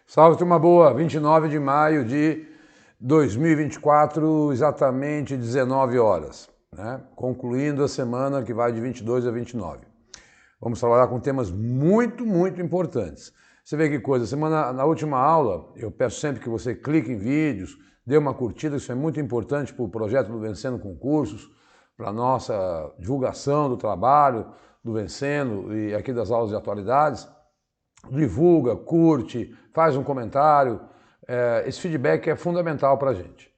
Salve, turma boa! 29 de maio de 2024, exatamente 19 horas, né? Concluindo a semana que vai de 22 a 29. Vamos trabalhar com temas muito importantes. Você vê que coisa, na última aula, eu peço sempre que você clique em vídeos, dê uma curtida, isso é muito importante para o projeto do Vencendo Concursos, para a nossa divulgação do trabalho do Vencendo e aqui das aulas de atualidades. Divulga, curte, faz um comentário, esse feedback é fundamental para a gente.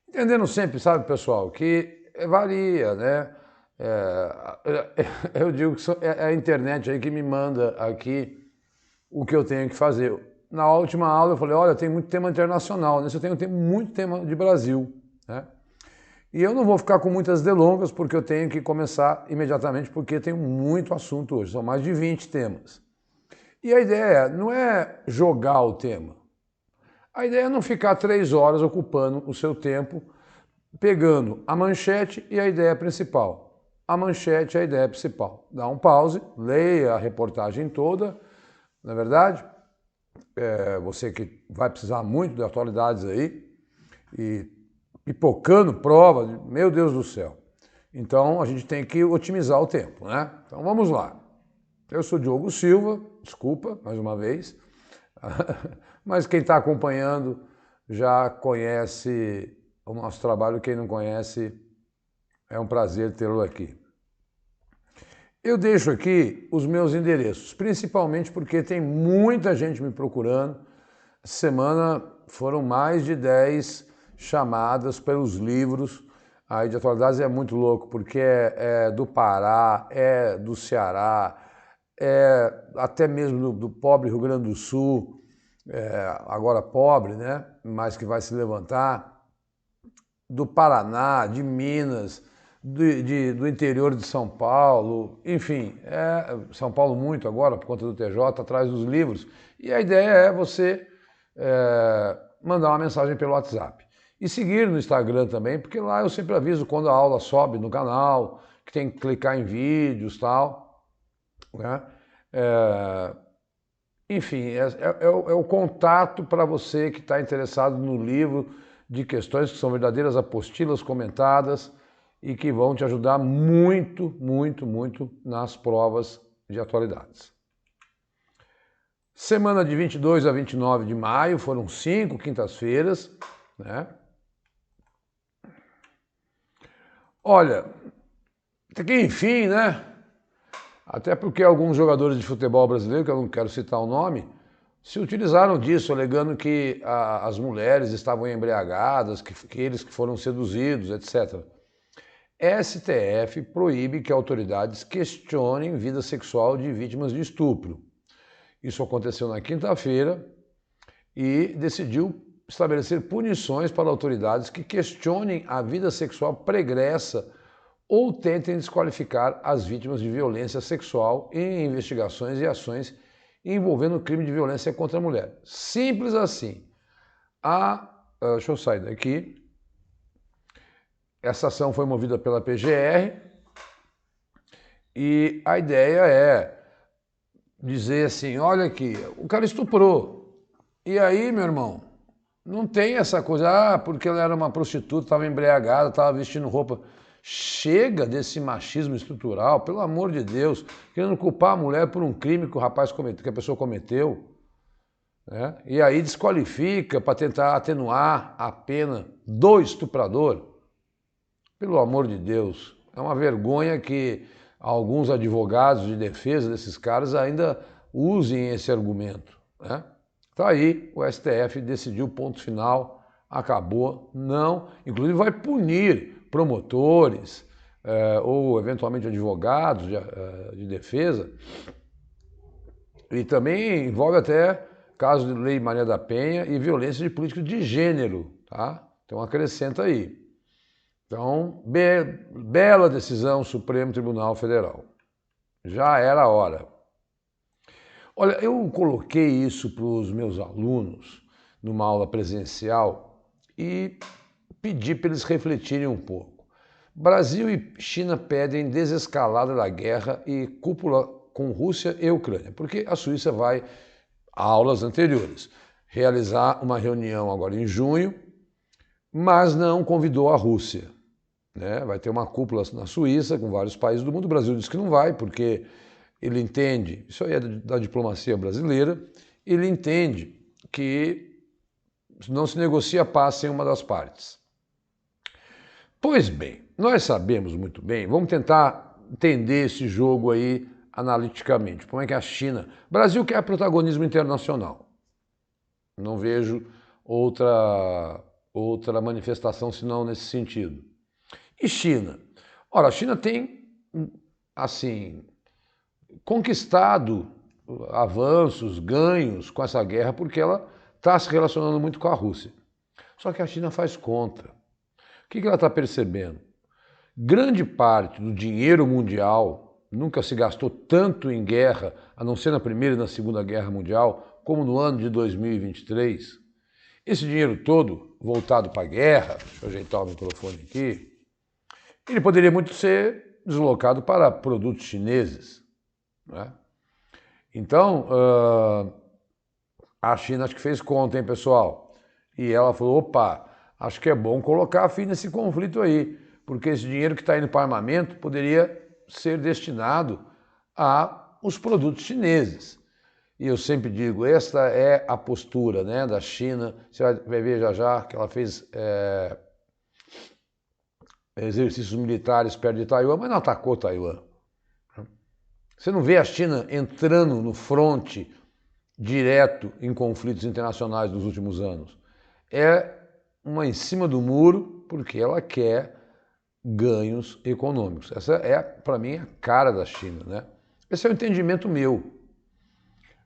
Entendendo sempre, sabe, pessoal, que varia, né? Eu digo que é a internet aí que me manda aqui o que eu tenho que fazer. Na última aula eu falei, olha, tem muito tema internacional, nesse eu tenho muito tema de Brasil, né? E eu não vou ficar com muitas delongas, porque eu tenho que começar imediatamente, porque tem muito assunto hoje, são mais de 20 temas. E a ideia não é jogar o tema. A ideia é não ficar 3 horas ocupando o seu tempo pegando a manchete e a ideia principal. A manchete é a ideia principal. Dá um pause, leia a reportagem toda, não é verdade? Você que vai precisar muito de atualidades aí, e pipocando prova, meu Deus do céu. Então a gente tem que otimizar o tempo, né? Então vamos lá. Eu sou Diogo Silva, desculpa, mais uma vez, mas quem está acompanhando já conhece o nosso trabalho, quem não conhece, é um prazer tê-lo aqui. Eu deixo aqui os meus endereços, principalmente porque tem muita gente me procurando. Essa semana foram mais de 10 chamadas pelos livros aí de atualidades, é muito louco, porque é do Pará, é do Ceará, até mesmo do pobre Rio Grande do Sul, agora pobre, né? Mas que vai se levantar, do Paraná, de Minas, do interior de São Paulo, enfim, São Paulo muito agora, por conta do TJ, atrás dos livros. E a ideia é você mandar uma mensagem pelo WhatsApp. E seguir no Instagram também, porque lá eu sempre aviso quando a aula sobe no canal, que tem que clicar em vídeos e tal, né? Enfim, é o contato para você que está interessado no livro de questões que são verdadeiras apostilas comentadas e que vão te ajudar muito nas provas de atualidades. Semana de 22 a 29 de maio, foram 5 quintas-feiras, né? Olha, até que enfim, né? Até porque alguns jogadores de futebol brasileiro, que eu não quero citar o nome, se utilizaram disso, alegando que as mulheres estavam embriagadas, que eles que foram seduzidos, etc. STF proíbe que autoridades questionem vida sexual de vítimas de estupro. Isso aconteceu na quinta-feira e decidiu estabelecer punições para autoridades que questionem a vida sexual pregressa ou tentem desqualificar as vítimas de violência sexual em investigações e ações envolvendo crime de violência contra a mulher. Simples assim. Deixa eu sair daqui. Essa ação foi movida pela PGR e a ideia é dizer assim, olha aqui, o cara estuprou. E aí, meu irmão, não tem essa coisa, porque ela era uma prostituta, estava embriagada, estava vestindo roupa. Chega desse machismo estrutural, pelo amor de Deus, querendo culpar a mulher por um crime que o rapaz cometeu, que a pessoa cometeu, né? E aí desqualifica para tentar atenuar a pena do estuprador. Pelo amor de Deus, é uma vergonha que alguns advogados de defesa desses caras ainda usem esse argumento, né? Tá aí, o STF decidiu, ponto final, acabou, não, inclusive vai punir promotores ou eventualmente advogados de defesa, e também envolve até casos de Lei Maria da Penha e violência de políticos de gênero, tá? Então acrescenta aí. Então, bela decisão, Supremo Tribunal Federal. Já era a hora. Olha, eu coloquei isso para os meus alunos numa aula presencial e pedi para eles refletirem um pouco. Brasil e China pedem desescalada da guerra e cúpula com Rússia e Ucrânia, porque a Suíça vai a aulas anteriores. realizar uma reunião agora em junho, mas não convidou a Rússia, né? Vai ter uma cúpula na Suíça com vários países do mundo. O Brasil diz que não vai, porque ele entende, isso aí é da diplomacia brasileira, ele entende que não se negocia paz sem uma das partes. Pois bem, nós sabemos muito bem, vamos tentar entender esse jogo aí analiticamente. Como é que a China... O Brasil quer protagonismo internacional. Não vejo outra manifestação senão nesse sentido. E China? Ora, a China tem, assim, conquistado avanços, ganhos com essa guerra, porque ela está se relacionando muito com a Rússia. Só que a China faz contra. O que ela está percebendo? Grande parte do dinheiro mundial nunca se gastou tanto em guerra, a não ser na Primeira e na Segunda Guerra Mundial, como no ano de 2023. Esse dinheiro todo voltado para a guerra, deixa eu ajeitar o microfone aqui, ele poderia muito ser deslocado para produtos chineses, né? Então, a China acho que fez conta, hein, pessoal? E ela falou, opa, acho que é bom colocar fim nesse conflito aí, porque esse dinheiro que está indo para armamento poderia ser destinado a os produtos chineses. E eu sempre digo, esta é a postura, né, da China. Você vai ver já já que ela fez exercícios militares perto de Taiwan, mas não atacou Taiwan. Você não vê a China entrando no fronte direto em conflitos internacionais nos últimos anos. É uma em cima do muro porque ela quer ganhos econômicos. Essa é, para mim, a cara da China, né? Esse é o entendimento meu.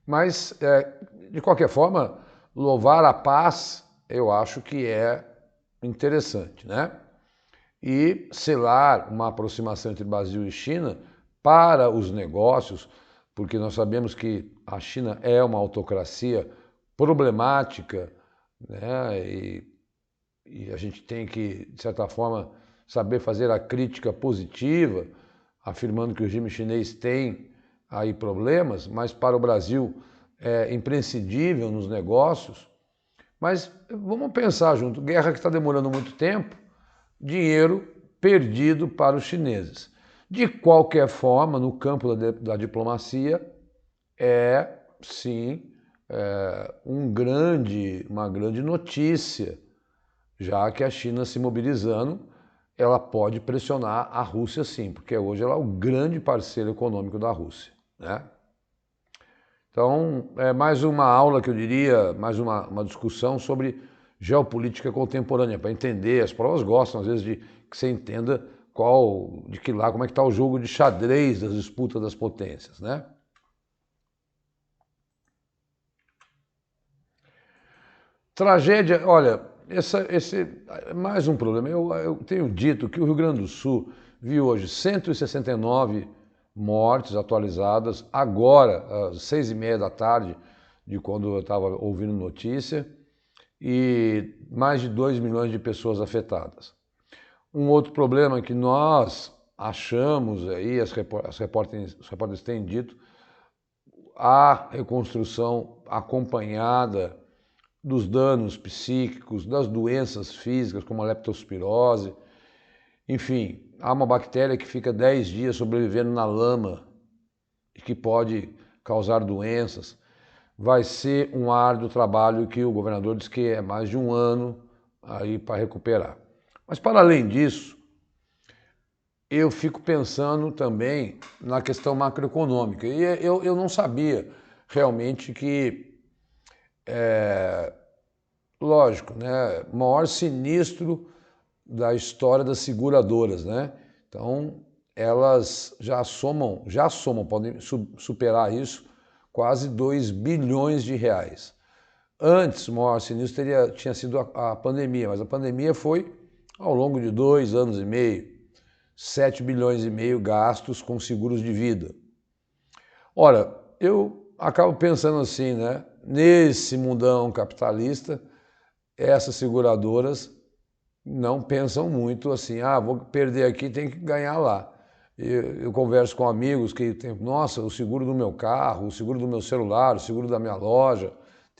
Mas, de qualquer forma, louvar a paz, eu acho que é interessante, né? E selar uma aproximação entre Brasil e China para os negócios, porque nós sabemos que a China é uma autocracia problemática, né? E a gente tem que, de certa forma, saber fazer a crítica positiva, afirmando que o regime chinês tem aí problemas, mas para o Brasil é imprescindível nos negócios. Mas vamos pensar junto, guerra que está demorando muito tempo, dinheiro perdido para os chineses. De qualquer forma, no campo da diplomacia, é sim uma grande notícia, já que a China se mobilizando, ela pode pressionar a Rússia sim, porque hoje ela é o grande parceiro econômico da Rússia, né? Então, é mais uma aula que eu diria, mais uma discussão sobre geopolítica contemporânea, para entender. As provas gostam, às vezes, de que você entenda de que lá, como é que está o jogo de xadrez das disputas das potências, né? Tragédia, olha, esse é mais um problema. Eu tenho dito que o Rio Grande do Sul viu hoje 169 mortes atualizadas, agora, às 6h30 da tarde, de quando eu estava ouvindo notícia, e mais de 2 milhões de pessoas afetadas. Um outro problema que nós achamos aí, os repórteres têm dito, a reconstrução acompanhada dos danos psíquicos, das doenças físicas como a leptospirose, enfim, há uma bactéria que fica 10 dias sobrevivendo na lama e que pode causar doenças. Vai ser um árduo trabalho que o governador diz que é mais de um ano aí para recuperar. Mas para além disso, eu fico pensando também na questão macroeconômica. E eu não sabia realmente que, lógico, né, o maior sinistro da história das seguradoras, né? Então, elas já somam, podem superar isso, quase 2 bilhões de reais. Antes, o maior sinistro tinha sido a pandemia, mas a pandemia foi ao longo de 2 anos e meio, 7 bilhões e meio gastos com seguros de vida. Ora, eu acabo pensando assim, né? Nesse mundão capitalista, essas seguradoras não pensam muito assim, vou perder aqui, tem que ganhar lá. Eu converso com amigos que tem, nossa, o seguro do meu carro, o seguro do meu celular, o seguro da minha loja,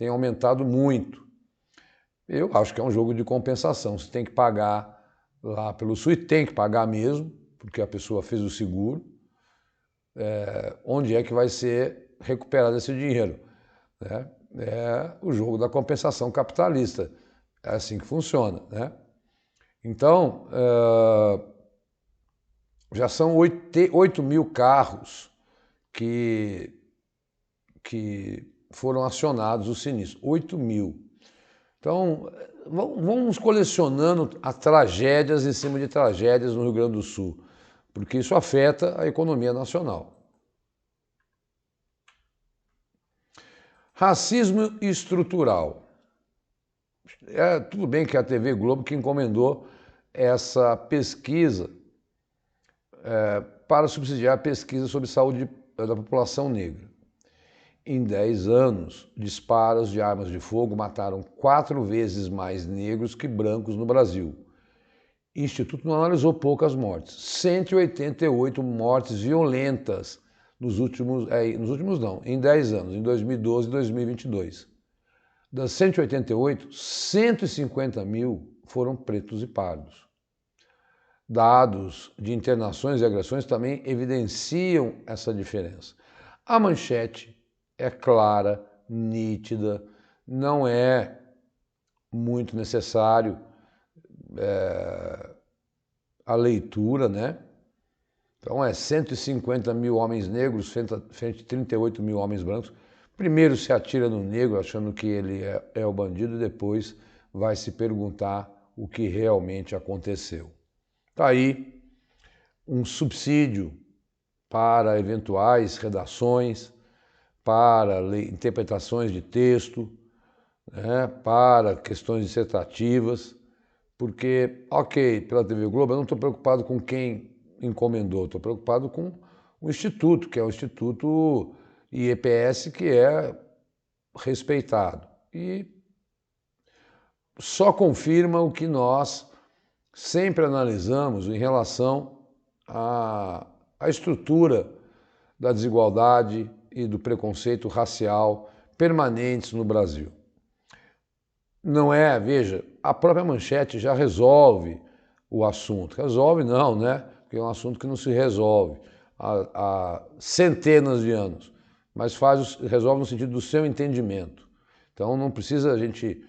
tem aumentado muito. Eu acho que é um jogo de compensação. Você tem que pagar lá pelo SUS, tem que pagar mesmo, porque a pessoa fez o seguro. Onde é que vai ser recuperado esse dinheiro? Né? É o jogo da compensação capitalista. É assim que funciona. Né? Então, já são 8 mil carros que foram acionados o sinistro. 8 mil. Então, vamos colecionando as tragédias em cima de tragédias no Rio Grande do Sul, porque isso afeta a economia nacional. Racismo estrutural. Tudo bem que é a TV Globo que encomendou essa pesquisa para subsidiar a pesquisa sobre saúde da população negra. Em 10 anos, disparos de armas de fogo mataram 4 vezes mais negros que brancos no Brasil. O Instituto não analisou poucas mortes. 188 mortes violentas em 10 anos, em 2012 e 2022. Das 188, 150 mil foram pretos e pardos. Dados de internações e agressões também evidenciam essa diferença. A manchete é clara, nítida, não é muito necessário a leitura, né? Então é 150 mil homens negros frente a 38 mil homens brancos. Primeiro se atira no negro achando que ele é o bandido e depois vai se perguntar o que realmente aconteceu. Está aí um subsídio para eventuais redações, para interpretações de texto, né, para questões dissertativas, porque, ok, pela TV Globo, eu não estou preocupado com quem encomendou, estou preocupado com o Instituto, que é o Instituto IEPS, que é respeitado. E só confirma o que nós sempre analisamos em relação à estrutura da desigualdade e do preconceito racial permanentes no Brasil. Não é, veja, a própria manchete já resolve o assunto. Resolve não, né? Porque é um assunto que não se resolve há centenas de anos, mas resolve no sentido do seu entendimento. Então não precisa a gente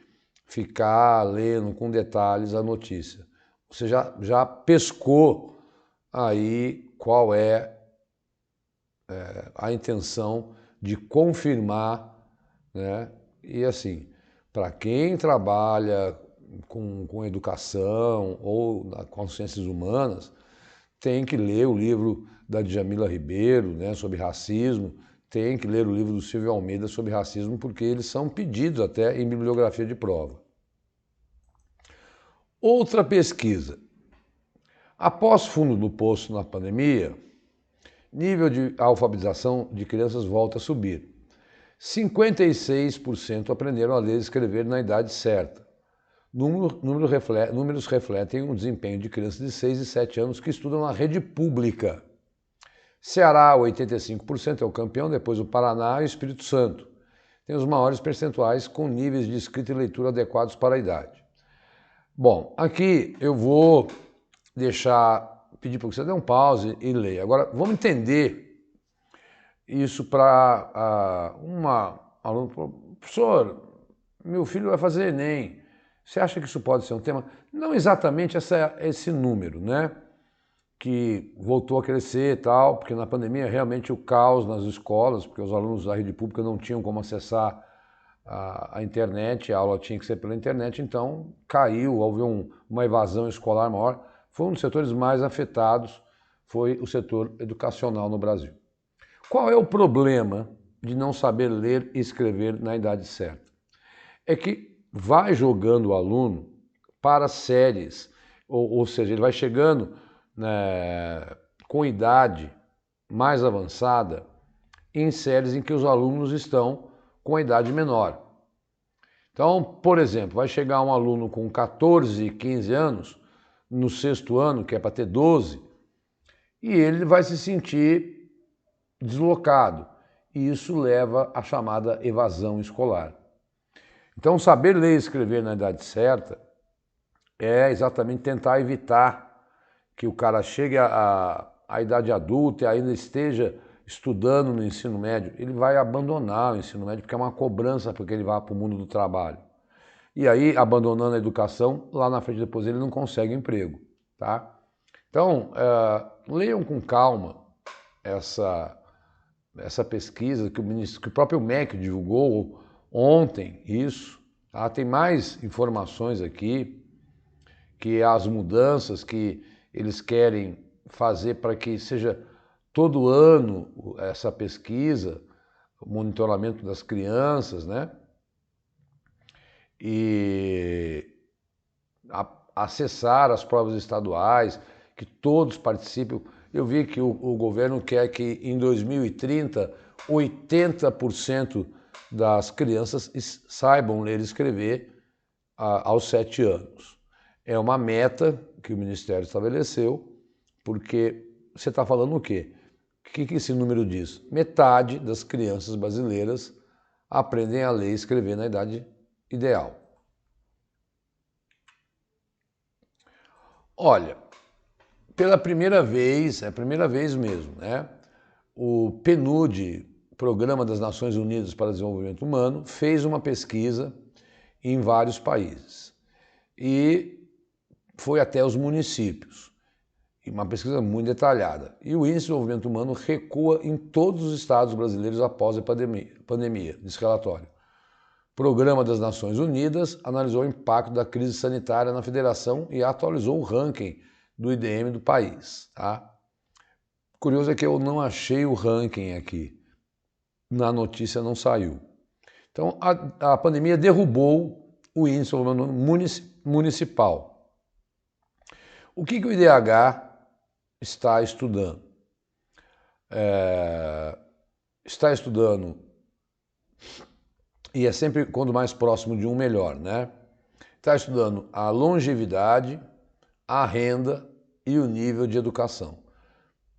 ficar lendo com detalhes a notícia. Você já pescou aí qual é a intenção de confirmar, né? E assim, para quem trabalha com educação ou com as ciências humanas, tem que ler o livro da Djamila Ribeiro, né, sobre racismo, tem que ler o livro do Silvio Almeida sobre racismo, porque eles são pedidos até em bibliografia de prova. Outra pesquisa. Após fundo do poço na pandemia, nível de alfabetização de crianças volta a subir. 56% aprenderam a ler e escrever na idade certa. Números refletem o desempenho de crianças de 6 e 7 anos que estudam na rede pública. Ceará, 85% é o campeão, depois o Paraná e o Espírito Santo. Tem os maiores percentuais com níveis de escrita e leitura adequados para a idade. Bom, aqui eu vou pedir para você dar um pause e ler. Agora, vamos entender isso para uma aluna. Professor, meu filho vai fazer Enem. Você acha que isso pode ser um tema? Não exatamente esse número, né? Que voltou a crescer e tal, porque na pandemia realmente o caos nas escolas, porque os alunos da rede pública não tinham como acessar a internet, a aula tinha que ser pela internet, então caiu, houve uma evasão escolar maior. Foi um dos setores mais afetados, foi o setor educacional no Brasil. Qual é o problema de não saber ler e escrever na idade certa? É que vai jogando o aluno para séries, ou seja, ele vai chegando, né, com idade mais avançada em séries em que os alunos estão com a idade menor. Então, por exemplo, vai chegar um aluno com 14, 15 anos, no 6º ano, que é para ter 12, e ele vai se sentir deslocado. E isso leva à chamada evasão escolar. Então, saber ler e escrever na idade certa é exatamente tentar evitar que o cara chegue à idade adulta e ainda esteja estudando no ensino médio. Ele vai abandonar o ensino médio porque é uma cobrança para que ele vá para o mundo do trabalho. E aí, abandonando a educação, lá na frente depois ele não consegue emprego, tá? Então, leiam com calma essa pesquisa que o próprio MEC divulgou ontem, isso. Tá? Tem mais informações aqui, que as mudanças que eles querem fazer para que seja todo ano essa pesquisa, o monitoramento das crianças, né? E acessar as provas estaduais, que todos participem. Eu vi que o governo quer que em 2030 80% das crianças saibam ler e escrever aos 7 anos. É uma meta que o Ministério estabeleceu, porque você está falando o quê? O que esse número diz? Metade das crianças brasileiras aprendem a ler e escrever na idade ideal. Olha, pela primeira vez, é a primeira vez mesmo, né? O PNUD, Programa das Nações Unidas para o Desenvolvimento Humano, fez uma pesquisa em vários países e foi até os municípios, uma pesquisa muito detalhada. E o Índice de Desenvolvimento Humano recua em todos os estados brasileiros após a pandemia, diz relatório. O Programa das Nações Unidas analisou o impacto da crise sanitária na federação e atualizou o ranking do IDM do país. Tá? Curioso é que eu não achei o ranking aqui. Na notícia não saiu. Então, a pandemia derrubou o índice municipal. O que o IDH está estudando? Está estudando, e é sempre quando mais próximo de um melhor, né? Está estudando a longevidade, a renda e o nível de educação.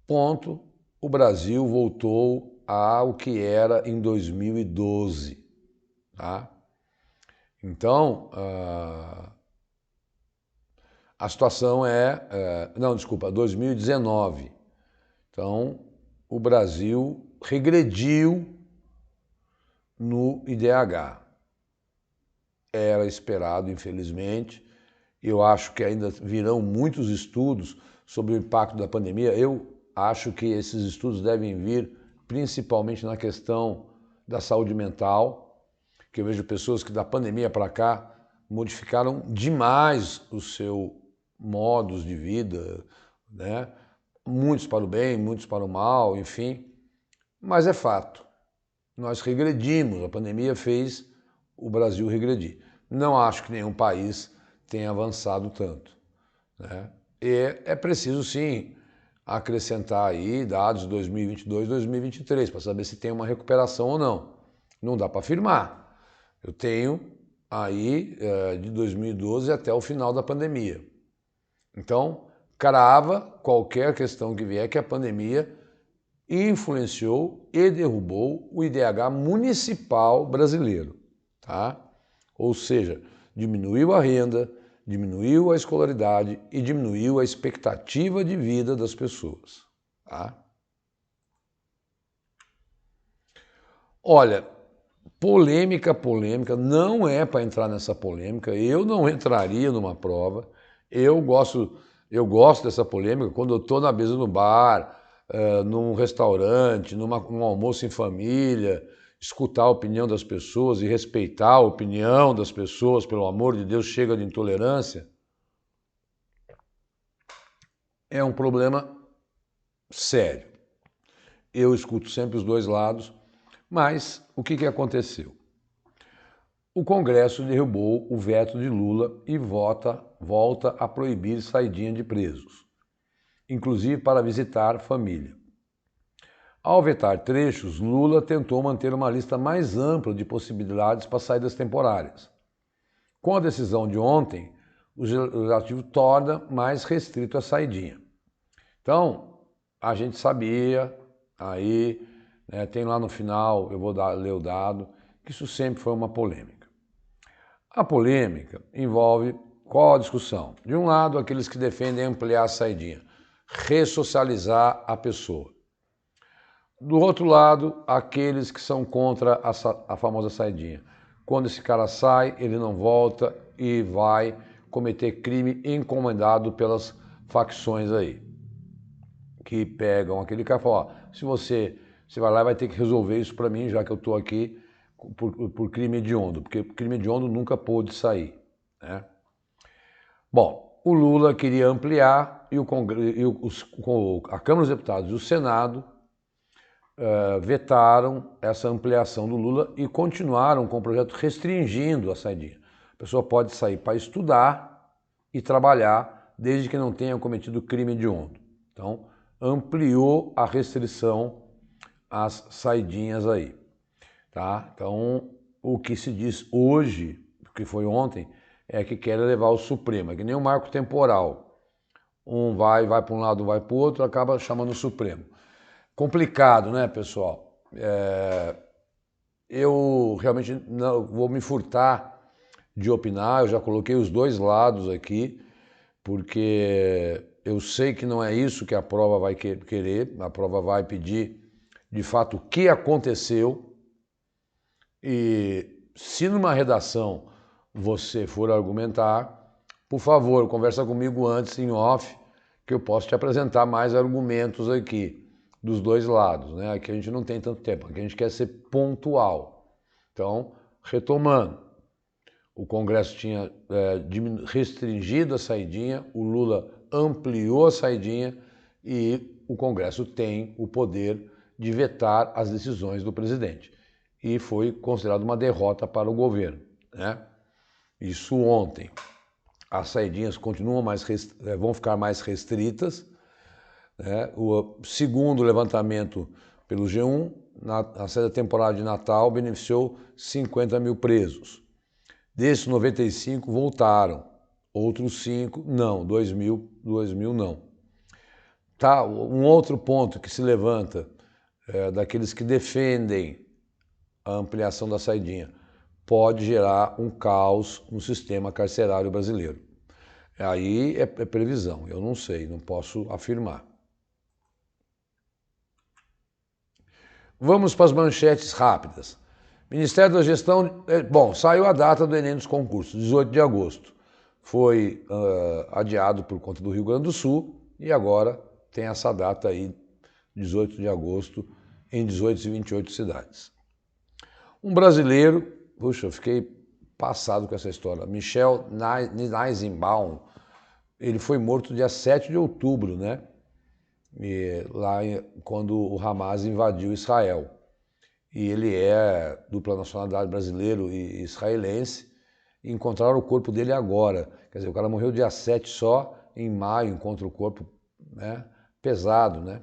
Ponto, o Brasil voltou ao que era em 2012. Tá? Então, a situação não, desculpa, 2019. Então, o Brasil regrediu no IDH. Era esperado, infelizmente. Eu acho que ainda virão muitos estudos sobre o impacto da pandemia. Eu acho que esses estudos devem vir principalmente na questão da saúde mental, que eu vejo pessoas que da pandemia para cá modificaram demais o seu modos de vida, né? Muitos para o bem, muitos para o mal, enfim. Mas é fato, nós regredimos, a pandemia fez o Brasil regredir. Não acho que nenhum país tenha avançado tanto, né? E é preciso, sim, acrescentar aí dados de 2022 e 2023 para saber se tem uma recuperação ou não. Não dá para afirmar. Eu tenho aí de 2012 até o final da pandemia. Então, crava qualquer questão que vier que a pandemia influenciou e derrubou o IDH municipal brasileiro, tá? Ou seja, diminuiu a renda, diminuiu a escolaridade e diminuiu a expectativa de vida das pessoas, tá? Olha, polêmica, não é para entrar nessa polêmica, eu não entraria numa prova, eu gosto dessa polêmica quando eu estou na mesa do bar, num restaurante, num almoço em família, escutar a opinião das pessoas e respeitar a opinião das pessoas, pelo amor de Deus, chega de intolerância, é um problema sério. Eu escuto sempre os dois lados, mas o que aconteceu? O Congresso derrubou o veto de Lula e volta a proibir saidinha de presos, inclusive para visitar família. Ao vetar trechos, Lula tentou manter uma lista mais ampla de possibilidades para saídas temporárias. Com a decisão de ontem, o Legislativo torna mais restrito a saidinha. Então, a gente sabia, aí tem lá no final, eu vou ler o dado, que isso sempre foi uma polêmica. A polêmica envolve qual a discussão? De um lado, aqueles que defendem ampliar a saidinha, ressocializar a pessoa. Do outro lado, aqueles que são contra a famosa saidinha. Quando esse cara sai, ele não volta e vai cometer crime encomendado pelas facções aí. Que pegam aquele cara e falam, ó, se você vai lá e vai ter que resolver isso para mim, já que eu estou aqui por crime hediondo, porque crime hediondo nunca pôde sair, né? Bom, o Lula queria ampliar e a Câmara dos Deputados e o Senado vetaram essa ampliação do Lula e continuaram com o projeto restringindo a saidinha. A pessoa pode sair para estudar e trabalhar desde que não tenha cometido crime hediondo. Então, ampliou a restrição às saidinhas aí. Tá? Então, o que se diz hoje, que foi ontem, é que quer levar o Supremo. É que nem um marco temporal. Um vai para um lado, vai para o outro, acaba chamando o Supremo. Complicado, né, pessoal? Eu realmente não vou me furtar de opinar, eu já coloquei os dois lados aqui, porque eu sei que não é isso que a prova vai querer, a prova vai pedir, de fato, o que aconteceu, e se numa redação você for argumentar, por favor, conversa comigo antes em off, que eu posso te apresentar mais argumentos aqui, dos dois lados, né? Aqui a gente não tem tanto tempo, aqui a gente quer ser pontual. Então, retomando, o Congresso tinha restringido a saidinha, o Lula ampliou a saidinha e o Congresso tem o poder de vetar as decisões do presidente. E foi considerado uma derrota para o governo, né? Isso ontem. As saidinhas continuam vão ficar mais restritas, né? O segundo levantamento pelo G1, na saída temporária de Natal, beneficiou 50 mil presos. Desses 95 voltaram, outros 5 não, 2 mil não. Tá, um outro ponto que se levanta daqueles que defendem a ampliação da saidinha, pode gerar um caos no sistema carcerário brasileiro. Aí é previsão, eu não sei, não posso afirmar. Vamos para as manchetes rápidas. Ministério da Gestão... Bom, saiu a data do Enem dos concursos, 18 de agosto. Foi adiado por conta do Rio Grande do Sul e agora tem essa data aí, 18 de agosto, em 18 e 28 cidades. Um brasileiro... Puxa, eu fiquei passado com essa história. Michel Neisenbaum, ele foi morto dia 7 de outubro, né? Lá quando o Hamas invadiu Israel. E ele é dupla nacionalidade brasileiro e israelense, e encontraram o corpo dele agora. Quer dizer, o cara morreu dia 7 só, em maio encontra o corpo, né? Pesado, né?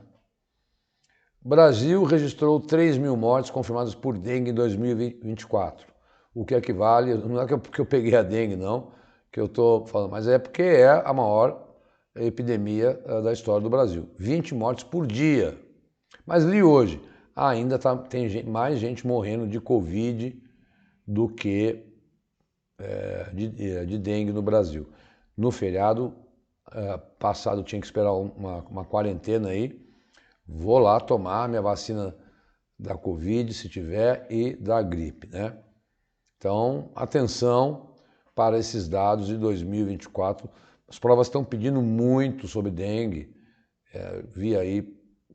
Brasil registrou 3 mil mortes confirmadas por dengue em 2024, o que equivale, não é porque eu peguei a dengue não, que eu estou falando, mas é porque é a maior epidemia da história do Brasil. 20 mortes por dia. Mas li hoje, ainda tem mais gente morrendo de Covid do que de dengue no Brasil. No feriado passado tinha que esperar uma quarentena aí, vou lá tomar minha vacina da Covid, se tiver, e da gripe, né? Então, atenção para esses dados de 2024. As provas estão pedindo muito sobre dengue. Vi aí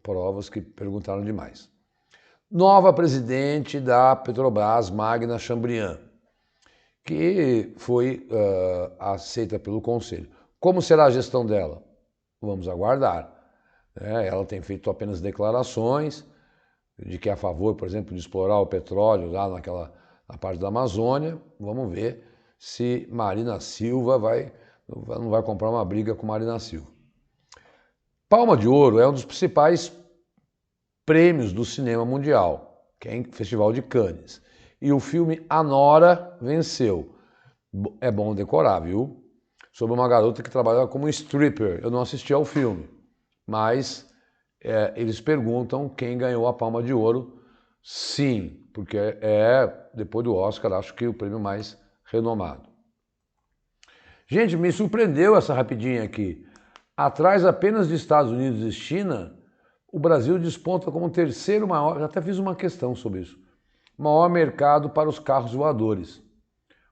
provas que perguntaram demais. Nova presidente da Petrobras, Magda Chambriand, que foi aceita pelo Conselho. Como será a gestão dela? Vamos aguardar. Ela tem feito apenas declarações de que é a favor, por exemplo, de explorar o petróleo lá na parte da Amazônia. Vamos ver se Marina Silva não vai comprar uma briga com Marina Silva. Palma de Ouro é um dos principais prêmios do cinema mundial, que é o Festival de Cannes. E o filme Anora venceu. É bom decorar, viu? Sobre uma garota que trabalha como stripper. Eu não assisti ao filme, mas eles perguntam quem ganhou a Palma de Ouro. Sim, porque depois do Oscar, acho que o prêmio mais renomado. Gente, me surpreendeu essa rapidinha aqui. Atrás apenas de Estados Unidos e China, o Brasil desponta como o terceiro maior, já até fiz uma questão sobre isso, maior mercado para os carros voadores.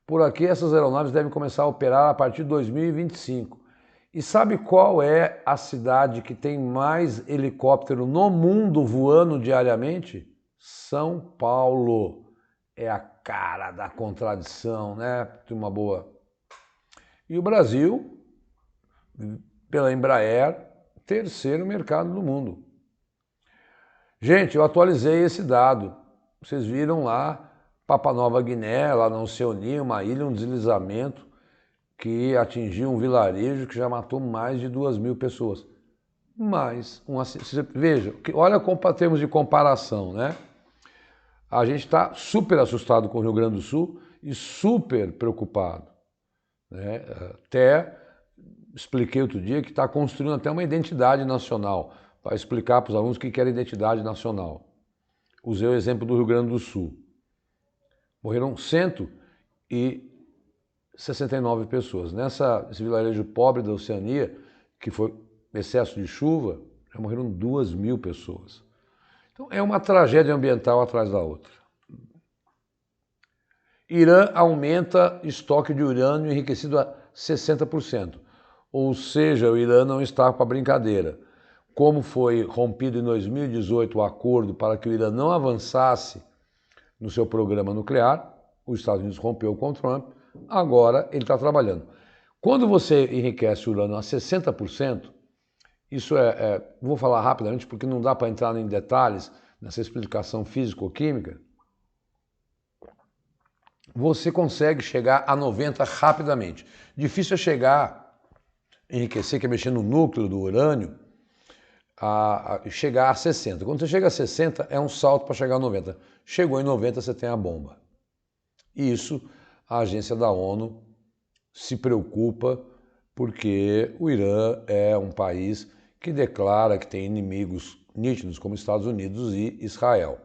Por aqui, essas aeronaves devem começar a operar a partir de 2025. E sabe qual é a cidade que tem mais helicóptero no mundo voando diariamente? São Paulo. É a cara da contradição, né? De uma boa. E o Brasil, pela Embraer, terceiro mercado do mundo. Gente, eu atualizei esse dado. Vocês viram lá, Papua Nova Guiné, lá na Oceania, uma ilha, um deslizamento que atingiu um vilarejo que já matou mais de 2.000 pessoas. Mas, veja, olha como termos de comparação, né? A gente está super assustado com o Rio Grande do Sul e super preocupado, né? Até expliquei outro dia que está construindo até uma identidade nacional, para explicar para os alunos o que era identidade nacional. Usei o exemplo do Rio Grande do Sul. Morreram 169 pessoas. Nesse vilarejo pobre da Oceania, que foi excesso de chuva, já morreram 2.000 pessoas. Então é uma tragédia ambiental atrás da outra. Irã aumenta estoque de urânio enriquecido a 60%. Ou seja, o Irã não está para brincadeira. Como foi rompido em 2018 o acordo para que o Irã não avançasse no seu programa nuclear, os Estados Unidos rompeu com Trump, agora ele está trabalhando. Quando você enriquece o urânio a 60%, isso vou falar rapidamente porque não dá para entrar em detalhes nessa explicação físico-química, você consegue chegar a 90% rapidamente. Difícil é chegar, enriquecer, que é mexer no núcleo do urânio, chegar a 60%. Quando você chega a 60%, é um salto para chegar a 90%. Chegou em 90%, você tem a bomba. E isso, a agência da ONU se preocupa porque o Irã é um país que declara que tem inimigos nítidos como Estados Unidos e Israel.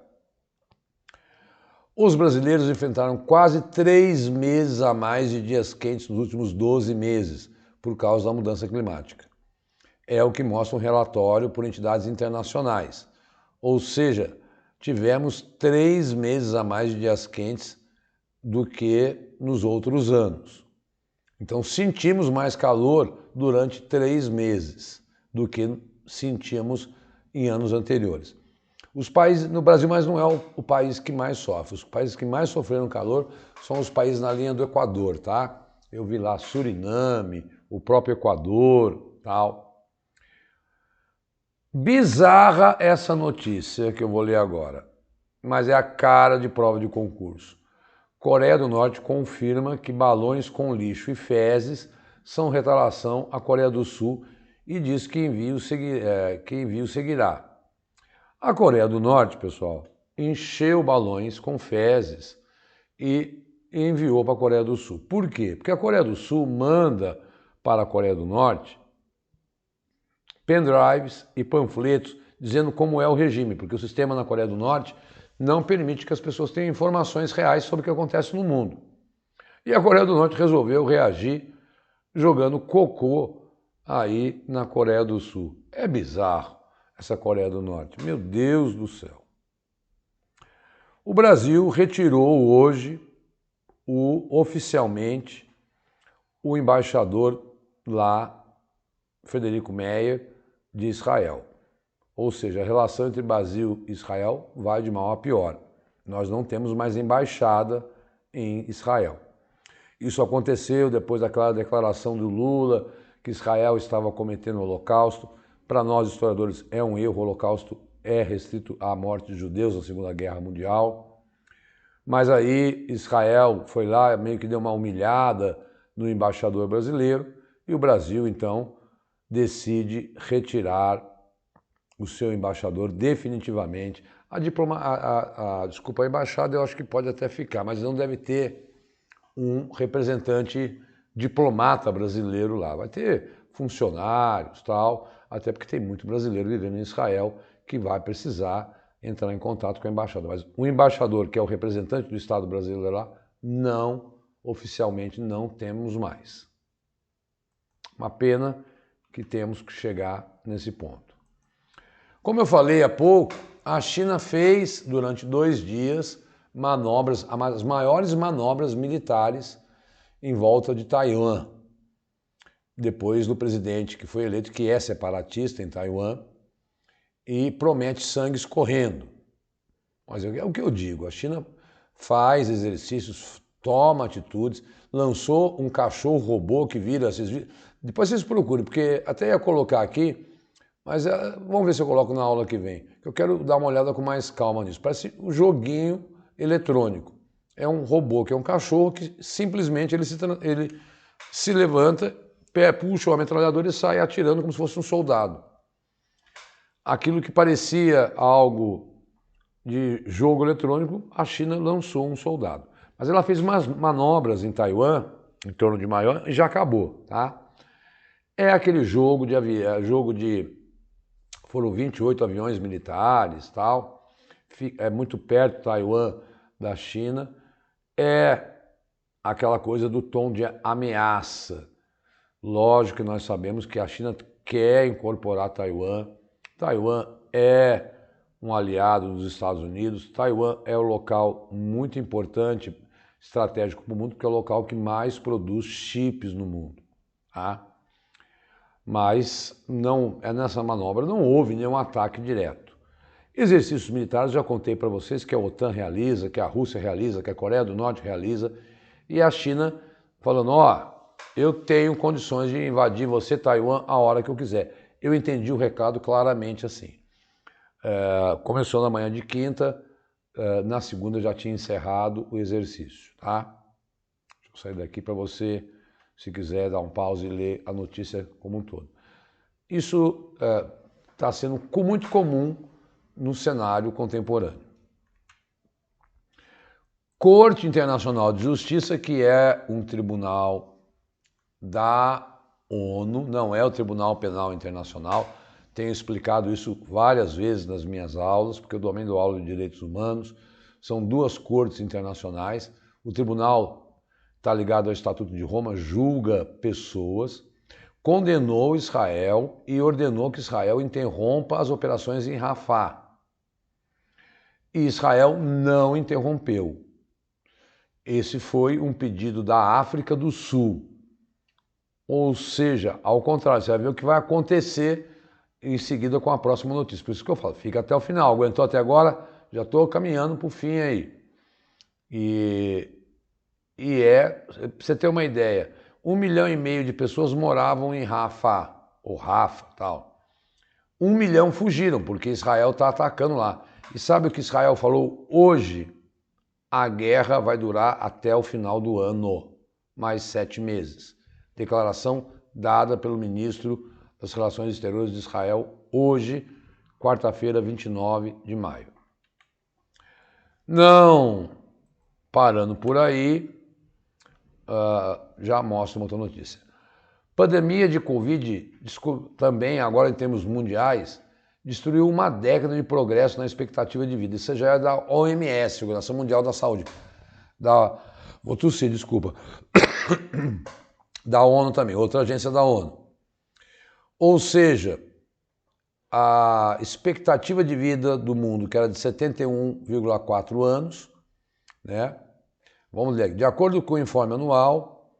Os brasileiros enfrentaram quase 3 meses a mais de dias quentes nos últimos 12 meses por causa da mudança climática. É o que mostra um relatório por entidades internacionais. Ou seja, tivemos 3 meses a mais de dias quentes do que nos outros anos. Então sentimos mais calor durante 3 meses do que sentíamos em anos anteriores. Os países, no Brasil, mas não é o país que mais sofre. Os países que mais sofreram calor são os países na linha do Equador, tá? Eu vi lá Suriname, o próprio Equador, tal. Bizarra essa notícia que eu vou ler agora, mas é a cara de prova de concurso. Coreia do Norte confirma que balões com lixo e fezes são retaliação à Coreia do Sul e diz que envio seguirá. A Coreia do Norte, pessoal, encheu balões com fezes e enviou para a Coreia do Sul. Por quê? Porque a Coreia do Sul manda para a Coreia do Norte pendrives e panfletos dizendo como é o regime, porque o sistema na Coreia do Norte não permite que as pessoas tenham informações reais sobre o que acontece no mundo. E a Coreia do Norte resolveu reagir jogando cocô aí na Coreia do Sul. É bizarro essa Coreia do Norte. Meu Deus do céu. O Brasil retirou hoje oficialmente o embaixador lá, Frederico Meyer, de Israel. Ou seja, a relação entre Brasil e Israel vai de mal a pior. Nós não temos mais embaixada em Israel. Isso aconteceu depois daquela declaração do Lula que Israel estava cometendo o Holocausto. Para nós, historiadores, é um erro. O Holocausto é restrito à morte de judeus na Segunda Guerra Mundial. Mas aí Israel foi lá, meio que deu uma humilhada no embaixador brasileiro e o Brasil, então, decide retirar o seu embaixador definitivamente. A embaixada eu acho que pode até ficar, mas não deve ter um representante diplomata brasileiro lá. Vai ter funcionários, tal, até porque tem muito brasileiro vivendo em Israel que vai precisar entrar em contato com a embaixada. Mas o embaixador, que é o representante do Estado brasileiro lá, não oficialmente não temos mais. Uma pena que temos que chegar nesse ponto. Como eu falei há pouco, a China fez durante 2 dias manobras, as maiores manobras militares em volta de Taiwan, depois do presidente que foi eleito, que é separatista em Taiwan, e promete sangue escorrendo. Mas é o que eu digo, a China faz exercícios, toma atitudes, lançou um cachorro robô que vira... Depois vocês procurem, porque até ia colocar aqui, mas vamos ver se eu coloco na aula que vem. Eu quero dar uma olhada com mais calma nisso. Parece um joguinho eletrônico. É um robô, que é um cachorro que simplesmente ele se levanta, puxa a metralhadora e sai atirando como se fosse um soldado. Aquilo que parecia algo de jogo eletrônico, a China lançou um soldado. Mas ela fez umas manobras em Taiwan, em torno de Taiwan, e já acabou, tá? É aquele jogo de foram 28 aviões militares, tal. É muito perto Taiwan da China. É aquela coisa do tom de ameaça. Lógico que nós sabemos que a China quer incorporar Taiwan. Taiwan é um aliado dos Estados Unidos. Taiwan é um local muito importante, estratégico para o mundo, porque é o local que mais produz chips no mundo. Tá? Mas não, nessa manobra não houve nenhum ataque direto. Exercícios militares, já contei para vocês que a OTAN realiza, que a Rússia realiza, que a Coreia do Norte realiza, e a China falando, eu tenho condições de invadir você, Taiwan, a hora que eu quiser. Eu entendi o recado claramente assim. Começou na manhã de quinta, na segunda já tinha encerrado o exercício, tá? Deixa eu sair daqui para você, se quiser, dar um pause e ler a notícia como um todo. Isso está sendo muito comum no cenário contemporâneo. Corte Internacional de Justiça, que é um tribunal da ONU, não é o Tribunal Penal Internacional. Tenho explicado isso várias vezes nas minhas aulas, porque eu também dou aula de direitos humanos. São 2 cortes internacionais. O tribunal está ligado ao Estatuto de Roma, julga pessoas, condenou Israel e ordenou que Israel interrompa as operações em Rafah. E Israel não interrompeu. Esse foi um pedido da África do Sul. Ou seja, ao contrário, você vai ver o que vai acontecer em seguida com a próxima notícia. Por isso que eu falo, fica até o final. Aguentou até agora? Já estou caminhando para o fim aí. Pra você ter uma ideia, 1,5 milhão de pessoas moravam em Rafah, ou Rafa, tal. 1 milhão fugiram, porque Israel está atacando lá. E sabe o que Israel falou hoje? A guerra vai durar até o final do ano, mais 7 meses. Declaração dada pelo ministro das Relações Exteriores de Israel hoje, quarta-feira, 29 de maio. Não parando por aí, já mostro uma outra notícia. Pandemia de Covid, também agora em termos mundiais, destruiu uma década de progresso na expectativa de vida. Isso já é da OMS, Organização Mundial da Saúde. Vou tossir, desculpa. Da ONU também, outra agência da ONU. Ou seja, a expectativa de vida do mundo, que era de 71,4 anos, né? Vamos ler. De acordo com o informe anual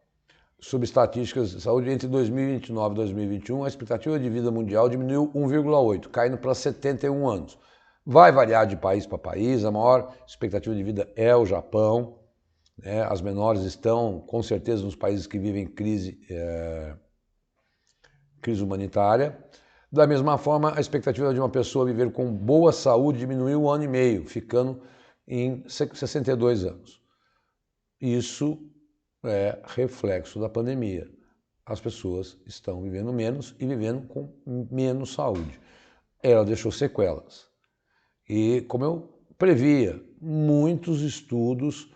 sobre estatísticas de saúde, entre 2029 e 2021, a expectativa de vida mundial diminuiu 1,8, caindo para 71 anos. Vai variar de país para país, a maior expectativa de vida é o Japão, né? As menores estão, com certeza, nos países que vivem crise humanitária. Da mesma forma, a expectativa de uma pessoa viver com boa saúde diminuiu 1 ano e meio, ficando em 62 anos. Isso é reflexo da pandemia. As pessoas estão vivendo menos e vivendo com menos saúde. Ela deixou sequelas. E, como eu previa, muitos estudos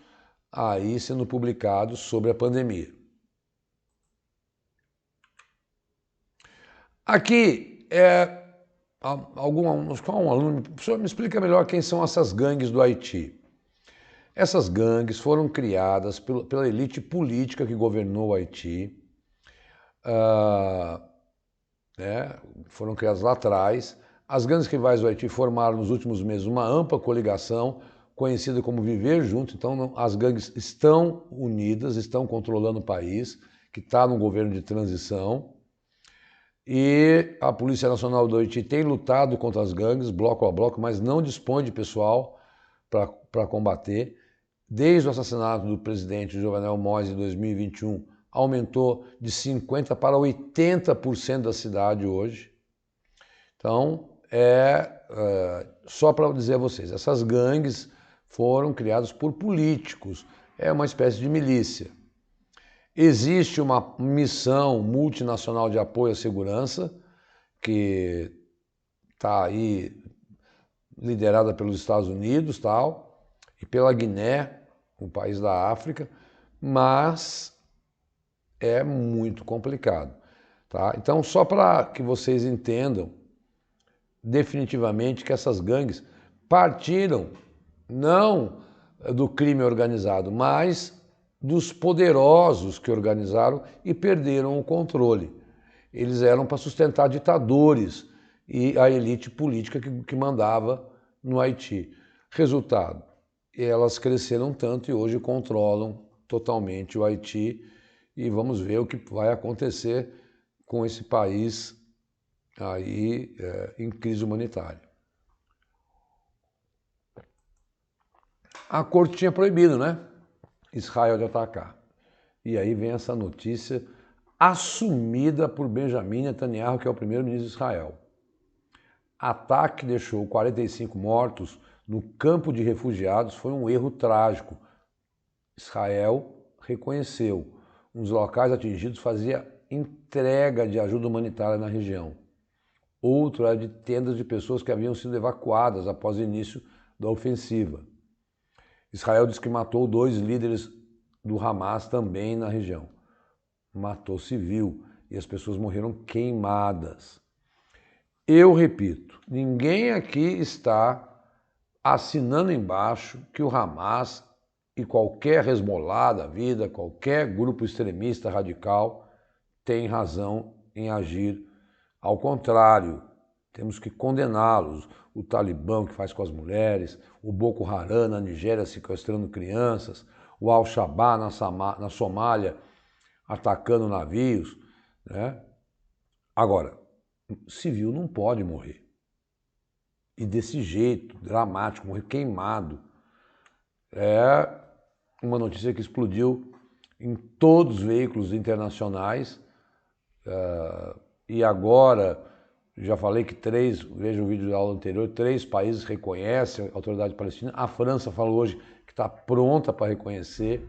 aí sendo publicados sobre a pandemia. Aqui um aluno, professor, me explica melhor quem são essas gangues do Haiti. Essas gangues foram criadas pela elite política que governou o Haiti, foram criadas lá atrás. As gangues rivais do Haiti formaram nos últimos meses uma ampla coligação, conhecida como Viver Junto. Então as gangues estão unidas, estão controlando o país, que está num governo de transição. E a Polícia Nacional do Haiti tem lutado contra as gangues, bloco a bloco, mas não dispõe de pessoal para combater. Desde o assassinato do presidente Jovenel Moïse em 2021, aumentou de 50% para 80% da cidade hoje. Então, só para dizer a vocês, essas gangues foram criadas por políticos, é uma espécie de milícia. Existe uma missão multinacional de apoio à segurança, que está aí liderada pelos Estados Unidos e pela Guiné, um país da África, mas é muito complicado. Tá? Então, só para que vocês entendam definitivamente que essas gangues partiram não do crime organizado, mas dos poderosos que organizaram e perderam o controle. Eles eram para sustentar ditadores e a elite política que mandava no Haiti. Resultado, elas cresceram tanto e hoje controlam totalmente o Haiti, e vamos ver o que vai acontecer com esse país aí em crise humanitária. A corte tinha proibido, né, Israel de atacar. E aí vem essa notícia assumida por Benjamin Netanyahu, que é o primeiro-ministro de Israel. Ataque deixou 45 mortos no campo de refugiados, foi um erro trágico. Israel reconheceu. Um dos locais atingidos fazia entrega de ajuda humanitária na região. Outro era de tendas de pessoas que haviam sido evacuadas após o início da ofensiva. Israel diz que matou 2 líderes do Hamas também na região. Matou civil e as pessoas morreram queimadas. Eu repito, ninguém aqui está assinando embaixo que o Hamas e qualquer Hezbollah da vida, qualquer grupo extremista radical tem razão em agir. Ao contrário, temos que condená-los. O Talibã, que faz com as mulheres, o Boko Haram na Nigéria sequestrando crianças, o Al-Shabaab na Somália atacando navios, né? Agora, civil não pode morrer. E desse jeito, dramático, morrer queimado. É uma notícia que explodiu em todos os veículos internacionais. E agora, já falei que veja o vídeo da aula anterior, 3 países reconhecem a autoridade palestina. A França falou hoje que está pronta para reconhecer.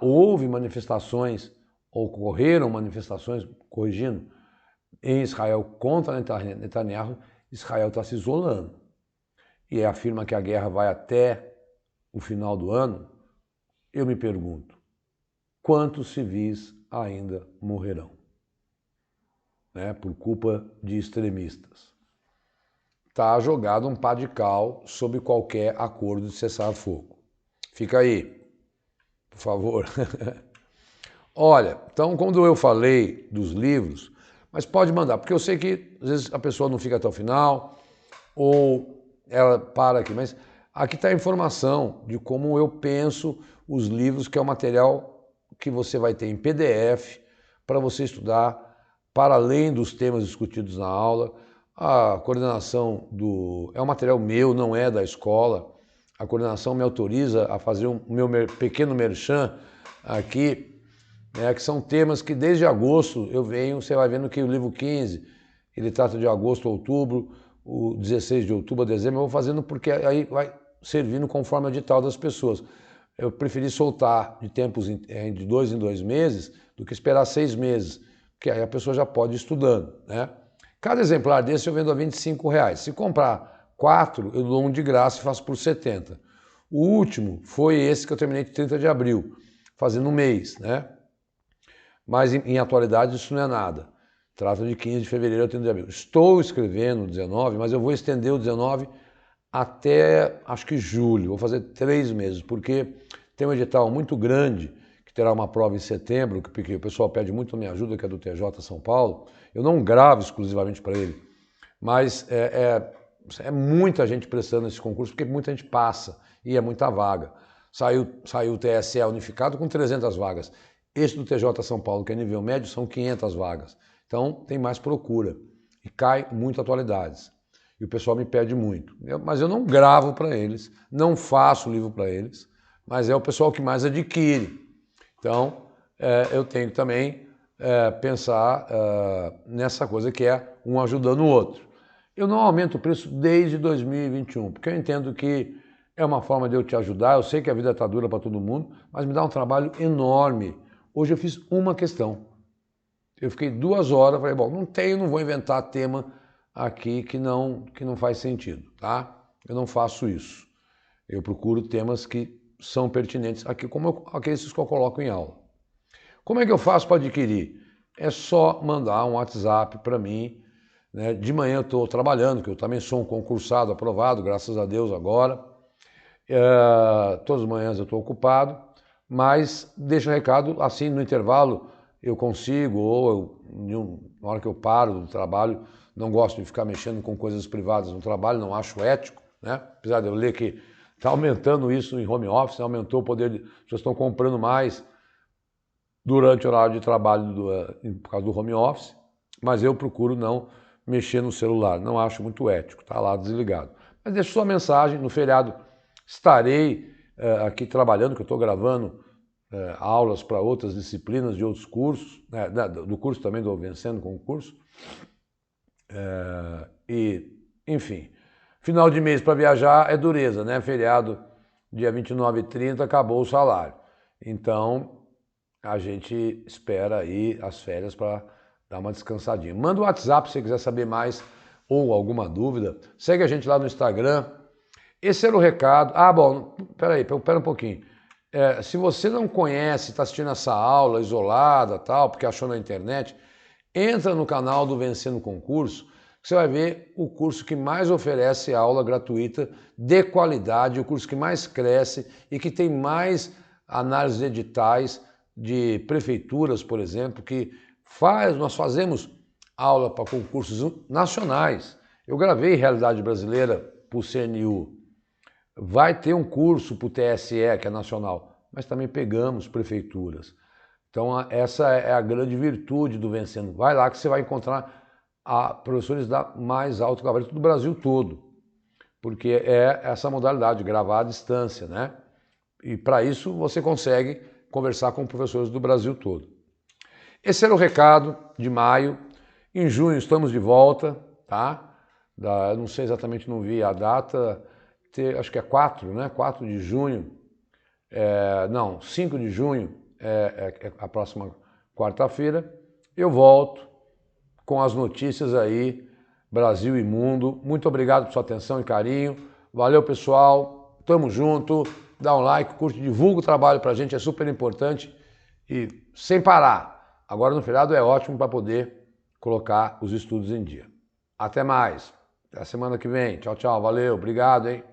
Houve manifestações, ocorreram manifestações, corrigindo, em Israel contra Netanyahu. Israel está se isolando e afirma que a guerra vai até o final do ano. Eu me pergunto, quantos civis ainda morrerão, né, por culpa de extremistas? Está jogado um pá de cal sobre qualquer acordo de cessar-fogo. Fica aí, por favor. Olha, então quando eu falei dos livros, mas pode mandar, porque eu sei que às vezes a pessoa não fica até o final, ou ela para aqui, mas aqui está a informação de como eu penso os livros, que é o material que você vai ter em PDF para você estudar, para além dos temas discutidos na aula. A coordenação é um material meu, não é da escola. A coordenação me autoriza a fazer o meu pequeno merchan aqui, que são temas que desde agosto eu venho. Você vai vendo que o livro 15, ele trata de agosto a outubro, o 16 de outubro a dezembro, eu vou fazendo porque aí vai servindo conforme o edital das pessoas. Eu preferi soltar de tempos de 2 em 2 meses do que esperar 6 meses, porque aí a pessoa já pode ir estudando, né? Cada exemplar desse eu vendo a R$25. Se comprar 4, eu dou um de graça e faço por 70. O último foi esse que eu terminei de 30 de abril, fazendo um mês, né? Mas em atualidade isso não é nada. Trata de 15 de fevereiro a 30 de abril. Estou escrevendo o 19, mas eu vou estender o 19 até, acho que julho. Vou fazer 3 meses, porque tem um edital muito grande, que terá uma prova em setembro, porque o pessoal pede muito a minha ajuda, que é do TJ São Paulo. Eu não gravo exclusivamente para ele, mas é muita gente prestando esse concurso, porque muita gente passa e é muita vaga. Saiu o TSE unificado com 300 vagas. Esse do TJ São Paulo, que é nível médio, são 500 vagas. Então tem mais procura e cai muito atualidades. E o pessoal me pede muito. Mas eu não gravo para eles, não faço livro para eles, mas é o pessoal que mais adquire. Então eu tenho que também pensar nessa coisa que é um ajudando o outro. Eu não aumento o preço desde 2021, porque eu entendo que é uma forma de eu te ajudar. Eu sei que a vida está dura para todo mundo, mas me dá um trabalho enorme. Hoje eu fiz uma questão. Eu fiquei 2 horas, falei, bom, não vou inventar tema aqui que não faz sentido, tá? Eu não faço isso. Eu procuro temas que são pertinentes aqui, como aqueles que eu coloco em aula. Como é que eu faço para adquirir? É só mandar um WhatsApp para mim, né? De manhã eu estou trabalhando, que eu também sou um concursado aprovado, graças a Deus agora. Todas as manhãs eu estou ocupado, mas deixa um recado, assim no intervalo eu consigo, ou na hora que eu paro do trabalho, não gosto de ficar mexendo com coisas privadas no trabalho, não acho ético, né? Apesar de eu ler que está aumentando isso em home office, aumentou o poder, as pessoas estão comprando mais durante o horário de trabalho por causa do home office, mas eu procuro não mexer no celular, não acho muito ético, tá lá desligado. Mas deixa sua mensagem, no feriado estarei aqui trabalhando, que eu estou gravando aulas para outras disciplinas de outros cursos, né, do curso também do Vencendo Concurso. E, enfim, final de mês para viajar é dureza, né? Feriado, dia 29 e 30, acabou o salário. Então, a gente espera aí as férias para dar uma descansadinha. Manda um WhatsApp se você quiser saber mais ou alguma dúvida. Segue a gente lá no Instagram. Esse era o recado. Ah, bom, pera um pouquinho. Se você não conhece, está assistindo essa aula isolada, tal, porque achou na internet, entra no canal do Vencendo Concurso, que você vai ver o curso que mais oferece aula gratuita de qualidade, o curso que mais cresce e que tem mais análises de editais de prefeituras, por exemplo, nós fazemos aula para concursos nacionais. Eu gravei Realidade Brasileira para o CNU. Vai ter um curso para o TSE, que é nacional, mas também pegamos prefeituras. Então essa é a grande virtude do Vencendo. Vai lá que você vai encontrar professores da mais alto gabarito do Brasil todo, porque é essa modalidade, gravar à distância, né? E para isso você consegue conversar com professores do Brasil todo. Esse era o recado de maio. Em junho estamos de volta, tá? Não sei exatamente, não vi a data, acho que é 4, né? 4 de junho, 5 de junho é a próxima quarta-feira. Eu volto com as notícias aí, Brasil e mundo. Muito obrigado por sua atenção e carinho. Valeu, pessoal. Tamo junto. Dá um like, curte, divulga o trabalho pra gente, é super importante. E sem parar. Agora no feriado é ótimo para poder colocar os estudos em dia. Até mais. Até a semana que vem. Tchau, tchau. Valeu. Obrigado, hein?